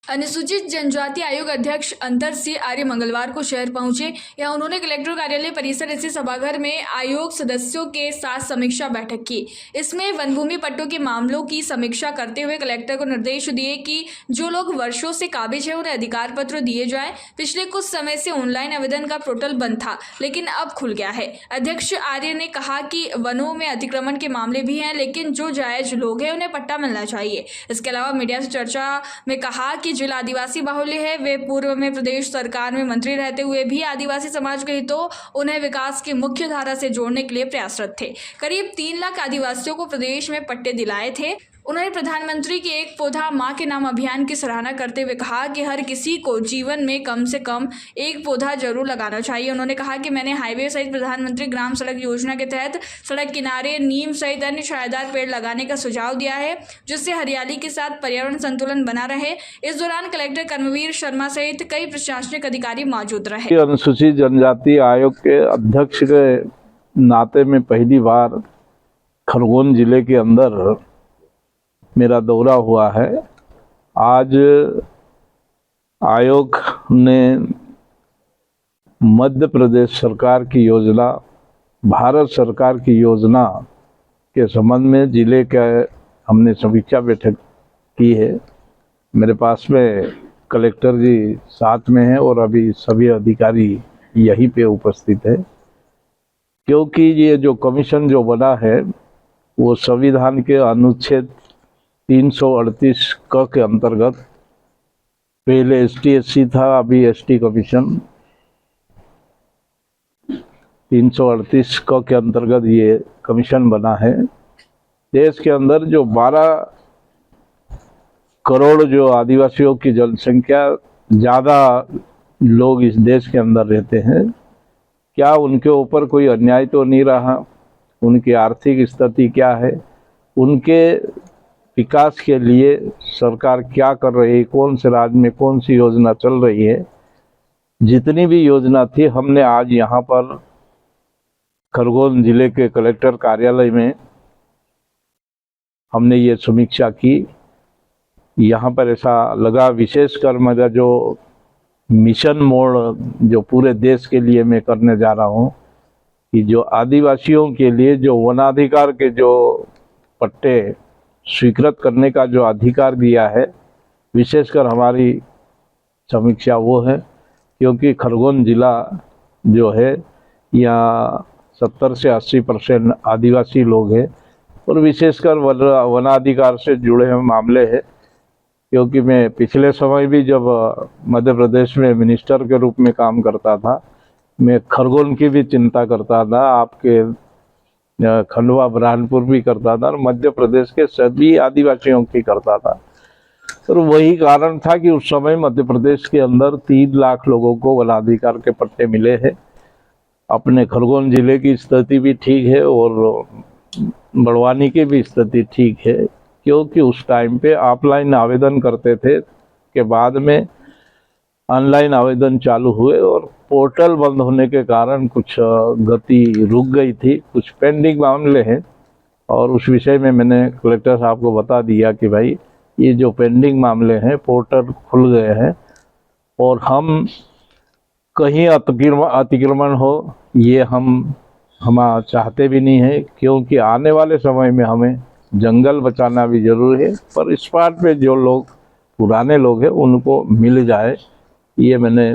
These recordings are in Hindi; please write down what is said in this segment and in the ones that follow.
अनुसूचित जनजाति आयोग अध्यक्ष अंतर सिंह आर्य मंगलवार को शहर पहुंचे। यहां उन्होंने कलेक्टर कार्यालय परिसर स्थित सभागार में आयोग सदस्यों के साथ समीक्षा बैठक की। इसमें वन भूमि पट्टों के मामलों की समीक्षा करते हुए कलेक्टर को निर्देश दिए कि जो लोग वर्षों से काबिज है उन्हें अधिकार पत्र दिए जाएं। पिछले कुछ समय से ऑनलाइन आवेदन का पोर्टल बंद था, लेकिन अब खुल गया है। अध्यक्ष आर्य ने कहा कि वनों में अतिक्रमण के मामले भी हैं, लेकिन जो जायज लोग हैं उन्हें पट्टा मिलना चाहिए। इसके अलावा मीडिया से चर्चा में कहा कि जिला आदिवासी बाहुल्य है। वे पूर्व में प्रदेश सरकार में मंत्री रहते हुए भी आदिवासी समाज के हितों उन्हें विकास की मुख्य धारा से जोड़ने के लिए प्रयासरत थे। करीब 3 लाख आदिवासियों को प्रदेश में पट्टे दिलाए थे। उन्होंने प्रधानमंत्री के एक पौधा मां के नाम अभियान की सराहना करते हुए कहा कि हर किसी को जीवन में कम से कम एक पौधा जरूर लगाना चाहिए। उन्होंने कहा कि मैंने हाईवे सहित प्रधानमंत्री ग्राम सड़क योजना के तहत सड़क किनारे नीम सहित अन्य छायादार पेड़ लगाने का सुझाव दिया है, जिससे हरियाली के साथ पर्यावरण संतुलन बना रहे। इस दौरान कलेक्टर कर्मवीर शर्मा सहित कई प्रशासनिक अधिकारी मौजूद रहे। अनुसूचित जनजाति आयोग के अध्यक्ष के नाते में पहली बार खरगोन जिले के अंदर मेरा दौरा हुआ है। आज आयोग ने मध्य प्रदेश सरकार की योजना, भारत सरकार की योजना के संबंध में जिले का हमने समीक्षा बैठक की है। मेरे पास में कलेक्टर जी साथ में हैं और अभी सभी अधिकारी यहीं पे उपस्थित है, क्योंकि ये जो कमीशन जो बना है वो संविधान के अनुच्छेद 338 क के अंतर्गत, पहले ST/SC था, अभी ST कमीशन 338 क के अंतर्गत ये कमीशन बना है। देश के अंदर जो 12 करोड़ जो आदिवासियों की जनसंख्या, ज़्यादा लोग इस देश के अंदर रहते हैं, क्या उनके ऊपर कोई अन्याय तो नहीं रहा? उनकी आर्थिक स्थिति क्या है? उनके विकास के लिए सरकार क्या कर रही है? कौन से राज्य में कौन सी योजना चल रही है? जितनी भी योजना थी हमने आज यहाँ पर खरगोन जिले के कलेक्टर कार्यालय में हमने ये समीक्षा की। यहाँ पर ऐसा लगा, विशेषकर मेरा जो मिशन मोड जो पूरे देश के लिए मैं करने जा रहा हूँ, कि जो आदिवासियों के लिए जो वनाधिकार के जो पट्टे स्वीकृत करने का जो अधिकार दिया है, विशेषकर हमारी समीक्षा वो है, क्योंकि खरगोन जिला जो है यहाँ 70 से 80% आदिवासी लोग हैं और विशेषकर वनाधिकार से जुड़े हुए मामले हैं। क्योंकि मैं पिछले समय भी जब मध्य प्रदेश में मिनिस्टर के रूप में काम करता था, मैं खरगोन की भी चिंता करता था, आपके खंडवा बुरहानपुर भी करता था और मध्य प्रदेश के सभी आदिवासियों की करता था। और वही कारण था कि उस समय मध्य प्रदेश के अंदर 3 लाख लोगों को वनाधिकार के पट्टे मिले हैं। अपने खरगोन जिले की स्थिति भी ठीक है और बड़वानी की भी स्थिति ठीक है, क्योंकि उस टाइम पे ऑफलाइन आवेदन करते थे, के बाद में ऑनलाइन आवेदन चालू हुए और पोर्टल बंद होने के कारण कुछ गति रुक गई थी। कुछ पेंडिंग मामले हैं और उस विषय में मैंने कलेक्टर साहब को बता दिया कि भाई ये जो पेंडिंग मामले हैं, पोर्टल खुल गए हैं और हम कहीं अतिक्रमण हो ये हम चाहते भी नहीं है, क्योंकि आने वाले समय में हमें जंगल बचाना भी जरूरी है। पर इस बात पे जो लोग पुराने लोग हैं उनको मिल जाए, ये मैंने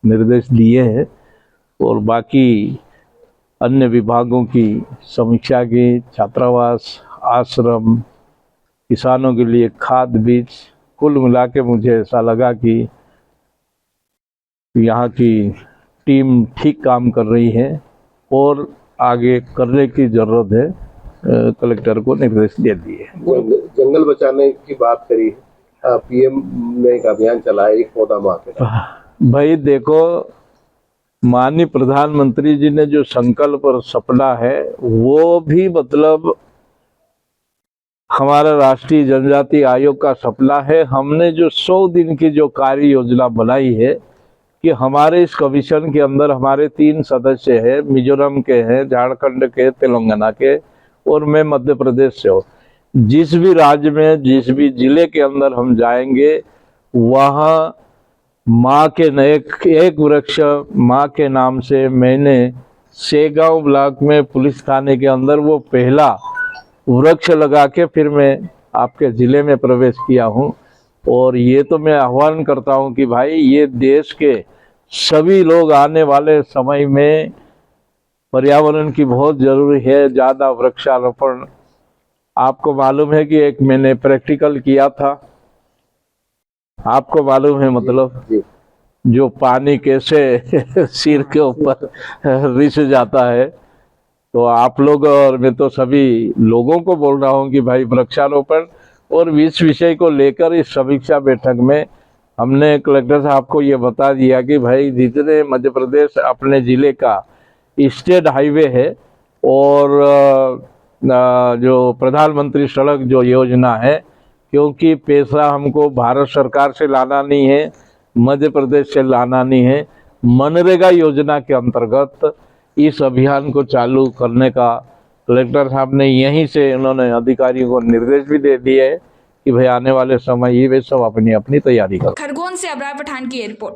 निर्देश दिए हैं। और बाकी अन्य विभागों की समीक्षा की, छात्रावास, आश्रम, किसानों के लिए खाद बीज, कुल मिला के मुझे ऐसा लगा कि यहाँ की टीम ठीक काम कर रही है और आगे करने की ज़रूरत है। कलेक्टर को निर्देश दे दिए। जंगल बचाने की बात करी, PM ने एक अभियान चलाया, एक पौधा मां के नाम। भाई देखो, माननीय प्रधानमंत्री जी ने जो संकल्प और सपना है वो भी मतलब हमारा राष्ट्रीय जनजाति आयोग का सपना है। हमने जो 100 दिन की जो कार्य योजना बनाई है कि हमारे इस कमीशन के अंदर हमारे 3 सदस्य हैं, मिजोरम के हैं, झारखंड के, तेलंगाना के और मैं मध्य प्रदेश से हूँ। जिस भी राज्य में, जिस भी जिले के अंदर हम जाएंगे वहाँ माँ के एक वृक्ष माँ के नाम से मैंने सेगांव ब्लॉक में पुलिस थाने के अंदर वो पहला वृक्ष लगा के फिर मैं आपके ज़िले में प्रवेश किया हूँ। और ये तो मैं आह्वान करता हूँ कि भाई ये देश के सभी लोग आने वाले समय में पर्यावरण की बहुत ज़रूरी है, ज़्यादा वृक्षारोपण। आपको मालूम है कि एक मैंने प्रैक्टिकल किया था, आपको मालूम है मतलब जी जो पानी कैसे सिर के ऊपर रिस जाता है। तो आप लोग और मैं तो सभी लोगों को बोल रहा हूँ कि भाई वृक्षारोपण। और इस विषय को लेकर इस समीक्षा बैठक में हमने कलेक्टर साहब को ये बता दिया कि भाई जितने मध्य प्रदेश अपने ज़िले का स्टेट हाईवे है और जो प्रधानमंत्री सड़क जो योजना है, क्योंकि पैसा हमको भारत सरकार से लाना नहीं है, मध्य प्रदेश से लाना नहीं है, मनरेगा योजना के अंतर्गत इस अभियान को चालू करने का कलेक्टर साहब ने यहीं से उन्होंने अधिकारियों को निर्देश भी दे दिए कि भाई आने वाले समय ये वे सब अपनी अपनी तैयारी करो। खरगोन से अबरार पठान की रिपोर्ट।